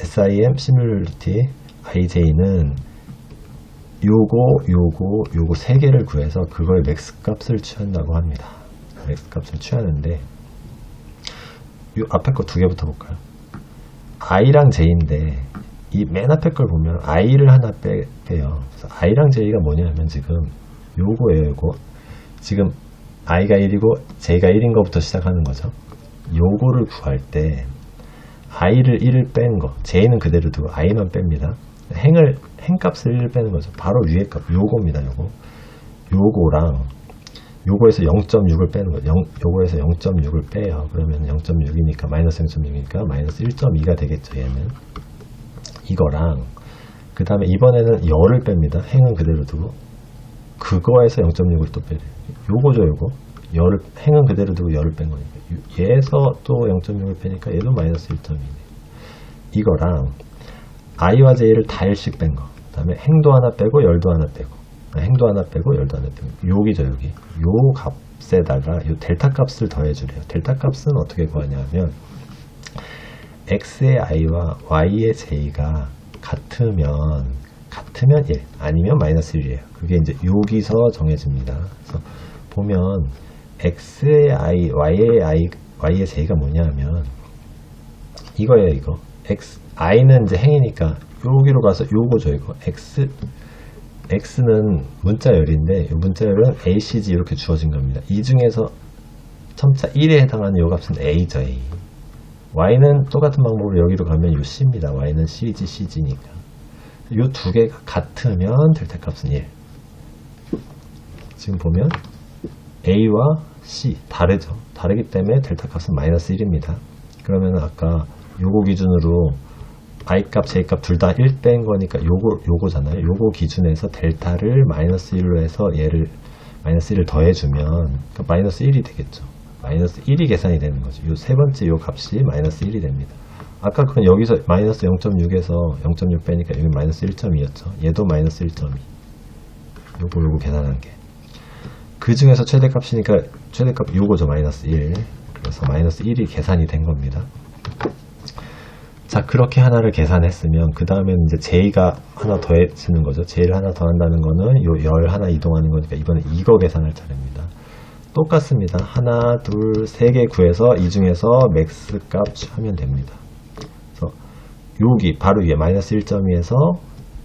Similarity, IJ는 요거 세 개를 구해서 그거의 맥스 값을 취한다고 합니다. 맥스 값을 취하는데 요 앞에 거 두 개부터 볼까요? I랑 J인데 이 맨 앞에 걸 보면 I를 하나 빼요. 그래서 I랑 J가 뭐냐면 지금 요거예요. 요거 지금 I가 1이고 J가 1인 거부터 시작하는 거죠. 요거를 구할 때 i를 1을 뺀 거, j는 그대로 두고 i만 뺍니다. 행값을 1을 빼는 거죠. 바로 위에 값, 요겁니다. 요거랑 요거에서 0.6을 빼는 거죠. 요거에서 0.6을 빼요. 그러면 0.6이니까 마이너스 0.6이니까 마이너스 1.2가 되겠죠. 얘는 이거랑 그 다음에 이번에는 열을 뺍니다. 행은 그대로 두고 그거에서 0.6을 또 빼래요. 요거죠, 요거. 열을, 행은 그대로 두고 열을 뺀 거니까. 얘에서 또 0.6을 빼니까 얘도 마이너스 1.2네. 이거랑 i와 j를 다 1씩 뺀 거. 그 다음에 행도 하나 빼고 열도 하나 빼고. 행도 하나 빼고 열도 하나 빼고. 여기죠, 여기. 요 값에다가 요 델타 값을 더해주래요. 델타 값은 어떻게 구하냐면 x의 i와 y의 j가 같으면 1, 아니면 마이너스 1이에요. 그게 이제 여기서 정해집니다. 그래서 보면 x의 i, y의 j가 뭐냐면 이거예요, 이거. i는 이제 행이니까 여기로 가서 요거죠, 이거. x는 문자열인데 이 문자열은 acg 이렇게 주어진 겁니다. 이 중에서 첨자 1에 해당하는 요 값은 a죠, a. y는 똑같은 방법으로 여기로 가면 요 c입니다. y는 cg, cg니까. 요 두 개가 같으면 델타 값은 1. 지금 보면 a와 c 다르죠. 다르기 때문에 델타 값은 마이너스 1입니다. 그러면 아까 요거 기준으로 i 값, j 값 둘 다 1 뺀 거니까 요거잖아요. 요거 기준에서 델타를 마이너스 1로 해서 얘를 마이너스 1을 더해주면 그러니까 마이너스 1이 되겠죠. 마이너스 1이 계산이 되는 거죠. 요 세 번째 요 값이 마이너스 1이 됩니다. 아까 그건 여기서 마이너스 0.6에서 0.6 빼니까 여기 마이너스 1.2였죠. 얘도 마이너스 1.2. 요거 계산한 게. 그 중에서 최대값이니까 최대값 요거죠. 마이너스 1. 그래서 마이너스 1이 계산이 된 겁니다. 자, 그렇게 하나를 계산했으면 그 다음에는 이제 j가 하나 더해지는 거죠. j를 하나 더한다는 거는 요 열 하나 이동하는 거니까 이번엔 이거 계산할 차례입니다. 똑같습니다. 하나, 둘, 세 개 구해서 이 중에서 맥스 값 하면 됩니다. 그래서 여기 바로 위에 마이너스 1.2에서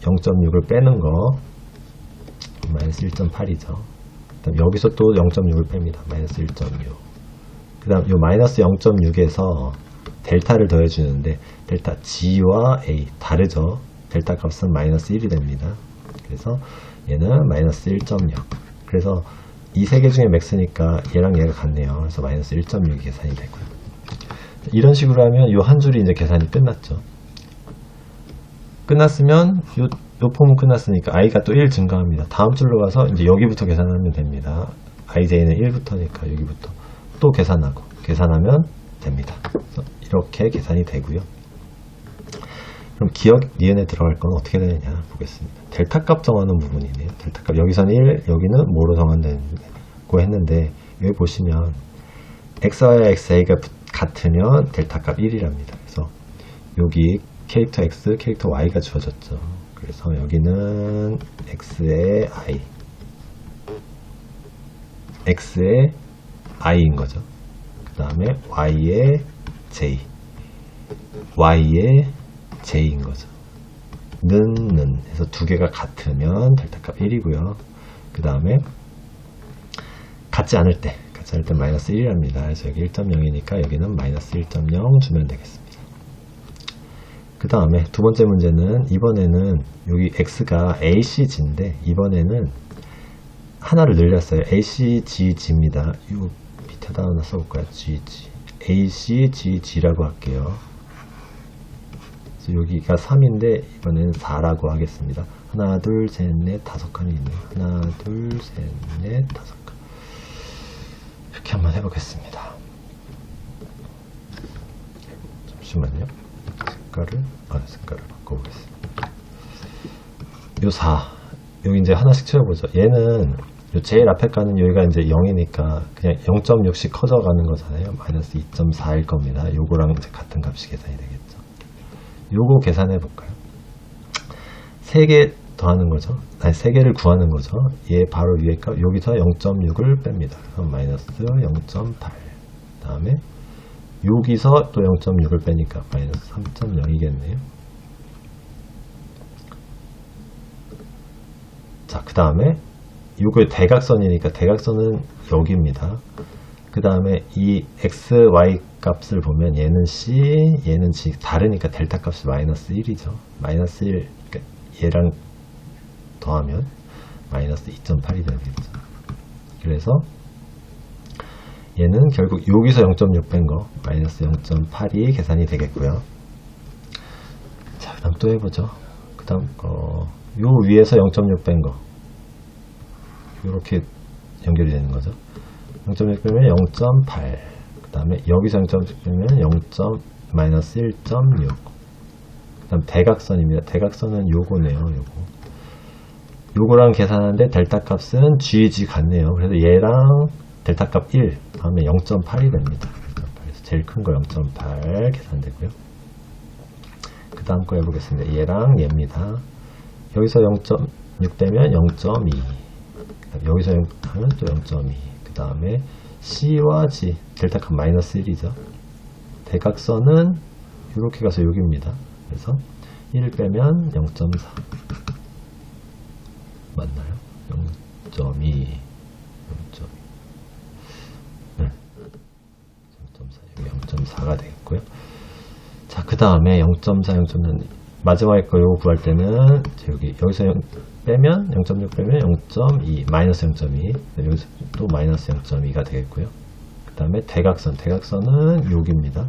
0.6을 빼는 거 마이너스 1.8이죠. 그다음 여기서 또 0.6을 뺍니다. 마이너스 1.6. 그 다음 요 마이너스 0.6에서 델타를 더해주는데 델타 G와 A 다르죠. 델타 값은 마이너스 1이 됩니다. 그래서 얘는 마이너스 1.0. 그래서 이 세 개 중에 맥스니까 얘랑 얘가 같네요. 그래서 마이너스 1.6이 계산이 되고요. 이런 식으로 하면 요 한 줄이 이제 계산이 끝났죠. 끝났으면 요 폼은 끝났으니까 i가 또 1 증가합니다. 다음 줄로 가서 이제 여기부터 계산하면 됩니다. ij는 1부터니까 여기부터 또 계산하면 됩니다. 그래서 이렇게 계산이 되고요. 그럼 기억 니은에 들어갈 건 어떻게 되느냐 보겠습니다. 델타 값 정하는 부분이네요. 델타 값 여기서는 1, 여기는 뭐로 정한다고 했는데 여기 보시면 x와 xa가 같으면 델타 값 1이랍니다. 그래서 여기 캐릭터 x, 캐릭터 y가 주어졌죠. 그래서 여기는 x의 i인 거죠. 그 다음에 y의 j인 거죠. 는 해서 두 개가 같으면 델타 값 1이고요. 그 다음에 같지 않을 때 마이너스 1이랍니다. 그래서 여기 1.0이니까 여기는 마이너스 1.0 주면 되겠습니다. 그 다음에 두 번째 문제는 이번에는 여기 x가 acg인데 이번에는 하나를 늘렸어요. acgg입니다. 이 밑에다 하나 써볼까요? acgg라고 할게요. 그래서 여기가 3인데 이번에는 4라고 하겠습니다. 하나, 둘, 셋, 넷, 다섯 칸이 있네요. 하나, 둘, 셋, 넷, 다섯 칸. 이렇게 한번 해보겠습니다. 잠시만요. 색깔을 바꿔보겠습니다. 요 4. 여기 이제 하나씩 채워보죠. 얘는 요 제일 앞에 가는 여기가 이제 0이니까 그냥 0.6씩 커져가는 거잖아요. 마이너스 2.4일 겁니다. 요거랑 이제 같은 값이 계산이 되겠죠. 요거 계산해 볼까요? 3개 더하는 거죠. 아니 3개를 구하는 거죠. 얘 바로 위에 값 여기서 0.6을 뺍니다. 그럼 마이너스 0.8. 다음에 여기서 또 0.6을 빼니까 마이너스 3.0이겠네요. 자, 그 다음에 요거 대각선이니까 대각선은 여기입니다. 그 다음에 이 x, y 값을 보면 얘는 c, 얘는 g 다르니까 델타 값이 마이너스 1이죠. 마이너스 1, 그러니까 얘랑 더하면 마이너스 2.8이 되겠죠. 그래서 얘는 결국 여기서 0.6 뺀 거 마이너스 0.8이 계산이 되겠고요. 자, 그 다음 또 해보죠. 그 다음 요 위에서 0.6 뺀 거 이렇게 연결이 되는 거죠. 0.6 빼면 0.8. 그 다음에 여기서 0.6 빼면 0. 마이너스 1.6. 그 다음 대각선입니다. 대각선은 요거네요. 요거랑 계산하는데 델타 값은 GG 같네요. 그래서 얘랑 델타 값 1 하면 0.8이 됩니다. 그래서 제일 큰 거 0.8 계산되고요. 그 다음 거 해보겠습니다. 얘랑 얘입니다. 여기서 0.6 빼면 0.2. 여기서 하면 또 0.2. 그 다음에 C와 G 델타 값 마이너스 1이죠. 대각선은 이렇게 가서 여기입니다. 그래서 1 빼면 0.4 맞나요? 0.2 네. 0.4 여기 0.4가 되겠고요. 자, 그 다음에 0.4, 0.4 마지막에 거 요거 구할 때는 여기서 빼면 0.6 빼면 0.2 마이너스 0.2 여기서 또 마이너스 0.2가 되겠고요. 그 다음에 대각선은 여기입니다.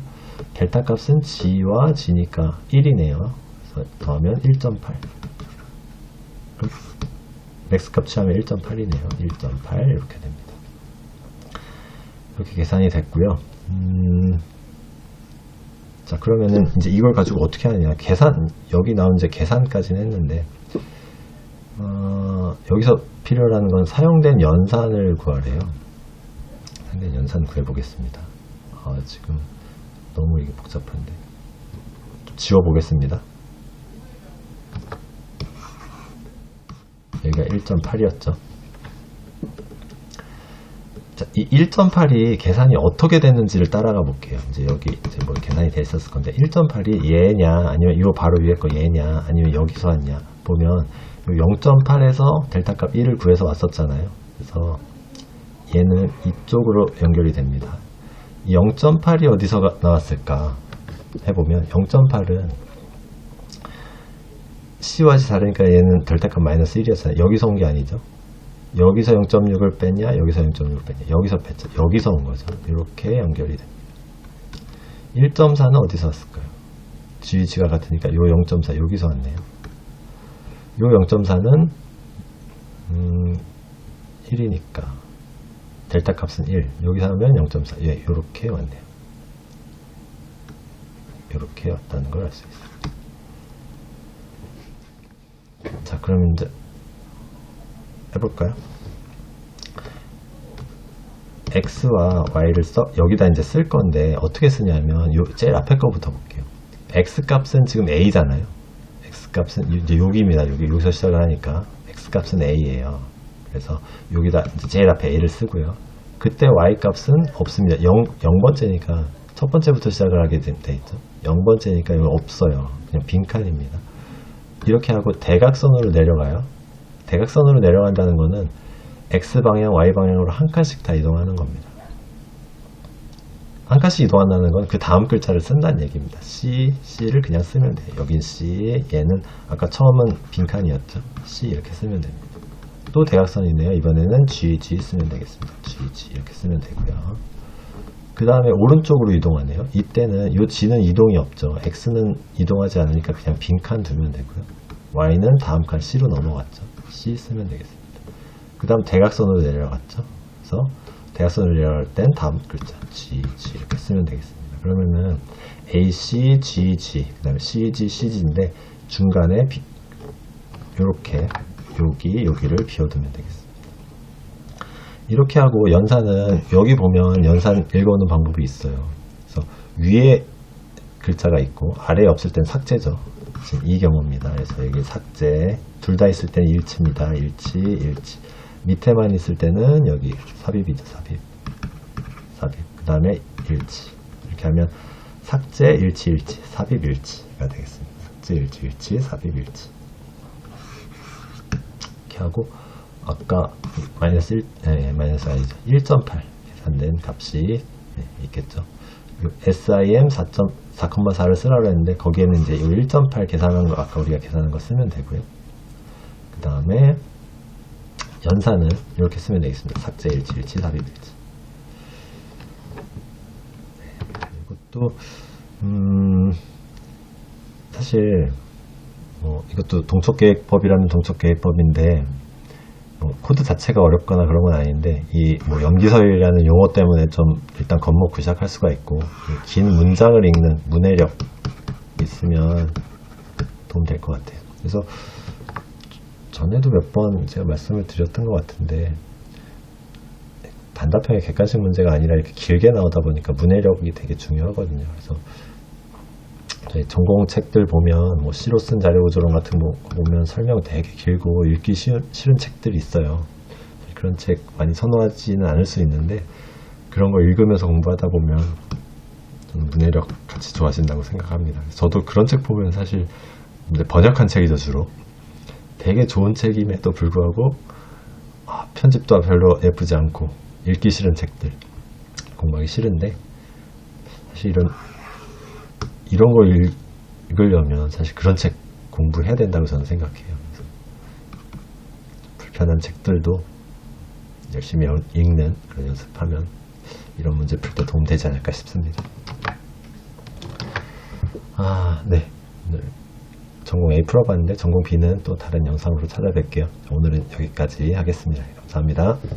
델타 값은 G와 G니까 1이네요. 그래서 더하면 1.8. 맥스 값 취하면 1.8이네요. 1.8 이렇게 됩니다. 이렇게 계산이 됐고요. 자, 그러면은 이제 이걸 가지고 어떻게 하느냐. 여기 나온 이제 계산까지는 했는데, 여기서 필요로 하는 건 사용된 연산을 구하래요. 사용된 연산 구해보겠습니다. 지금 너무 이게 복잡한데. 좀 지워보겠습니다. 여기가 1.8이었죠. 자, 이 1.8이 계산이 어떻게 됐는지를 따라가 볼게요. 이제 여기 이제 뭐 계산이 돼 있었을 건데 1.8이 얘냐 아니면 요 바로 위에 거 얘냐 아니면 여기서 왔냐 보면 0.8에서 델타 값 1을 구해서 왔었잖아요. 그래서 얘는 이쪽으로 연결이 됩니다. 0.8이 어디서 나왔을까 해보면 0.8은 C와 G 다르니까 얘는 델타 값 마이너스 1이었잖아요. 여기서 온 게 아니죠. 여기서 0.6을 뺐냐 여기서 0.6을 뺐냐 여기서 뺐죠. 여기서 온 거죠. 이렇게 연결이 됩니다. 1.4는 어디서 왔을까요? GG가 같으니까 요 0.4 여기서 왔네요. 요 0.4는 1이니까 델타 값은 1 여기서 하면 0.4 예, 요렇게 왔네요. 요렇게 왔다는 걸 알 수 있어요. 자, 그럼 이제 해볼까요? x와 y를 여기다 이제 쓸 건데 어떻게 쓰냐면 제일 앞에 거부터 볼게요. x 값은 지금 a잖아요. x 값은 이제 여기입니다. 여기서 시작을 하니까 x 값은 a예요. 그래서 여기다 이제 제일 앞에 a를 쓰고요. 그때 y 값은 없습니다. 0번째니까 첫 번째부터 시작을 하게 돼 있죠. 0번째니까 이거 없어요. 그냥 빈칸입니다. 이렇게 하고 대각선으로 내려가요. 대각선으로 내려간다는 거는 X방향, Y방향으로 한 칸씩 다 이동하는 겁니다. 한 칸씩 이동한다는 건 그 다음 글자를 쓴다는 얘기입니다. C를 그냥 쓰면 돼요. 여긴 C, 얘는 아까 처음은 빈칸이었죠. C 이렇게 쓰면 됩니다. 또 대각선이네요. 이번에는 GG 쓰면 되겠습니다. GG 이렇게 쓰면 되고요. 그 다음에 오른쪽으로 이동하네요. 이때는 이 G는 이동이 없죠. X는 이동하지 않으니까 그냥 빈칸 두면 되고요. Y는 다음 칸 C로 넘어갔죠. C 쓰면 되겠습니다. 그 다음 대각선으로 내려갔죠. 그래서 대각선으로 내려갈 땐 다음 글자 GG 이렇게 쓰면 되겠습니다. 그러면은 AC, GG, 그 다음에 CG, CG인데 중간에 이렇게 여기를 비워두면 되겠습니다. 이렇게 하고 연산은 여기 보면 연산 읽어오는 방법이 있어요. 그래서 위에 글자가 있고 아래에 없을 땐 삭제죠. 지금 이 경우입니다. 그래서 여기 삭제 둘 다 있을 때는 일치입니다. 일치 밑에만 있을 때는 여기 삽입이죠. 삽입 그 다음에 일치 이렇게 하면 삭제 일치 삽입 일치가 되겠습니다. 삭제 일치 삽입 일치 이렇게 하고 아까 마이너스 1.8 계산된 값이 있겠죠. SIM 4.4,4를 쓰라고 했는데 거기에는 이제 1.8 계산한 거 아까 우리가 계산한 거 쓰면 되고요. 그 다음에 연산은 이렇게 쓰면 되겠습니다. 삭제 일치 삽입 일치. 이것도 사실 이것도 동적계획법이라는 동적계획법인데 코드 자체가 어렵거나 그런 건 아닌데 이 뭐 염기서열이라는 용어 때문에 좀 일단 겉먹구시작할 수가 있고 긴 문장을 읽는 문해력 있으면 도움 될 것 같아요. 그래서 전에도 몇 번 제가 말씀을 드렸던 것 같은데 단답형의 객관식 문제가 아니라 이렇게 길게 나오다 보니까 문해력이 되게 중요하거든요. 그래서 저희 전공 책들 보면 뭐 시로 쓴 자료구조론 같은 거 보면 설명 되게 길고 읽기 싫은 책들이 있어요. 그런 책 많이 선호하지는 않을 수 있는데 그런 거 읽으면서 공부하다 보면 저는 문해력 같이 좋아진다고 생각합니다. 저도 그런 책 보면 사실 번역한 책이죠 주로. 되게 좋은 책임에도 불구하고 편집도 별로 예쁘지 않고 읽기 싫은 책들 공부하기 싫은데 사실 이런 걸 읽으려면 사실 그런 책 공부해야 된다고 저는 생각해요. 그래서 불편한 책들도 열심히 읽는 그런 연습하면 이런 문제 풀 때 도움 되지 않을까 싶습니다. 네. 오늘 전공 A 풀어봤는데 전공 B는 또 다른 영상으로 찾아뵐게요. 오늘은 여기까지 하겠습니다. 감사합니다.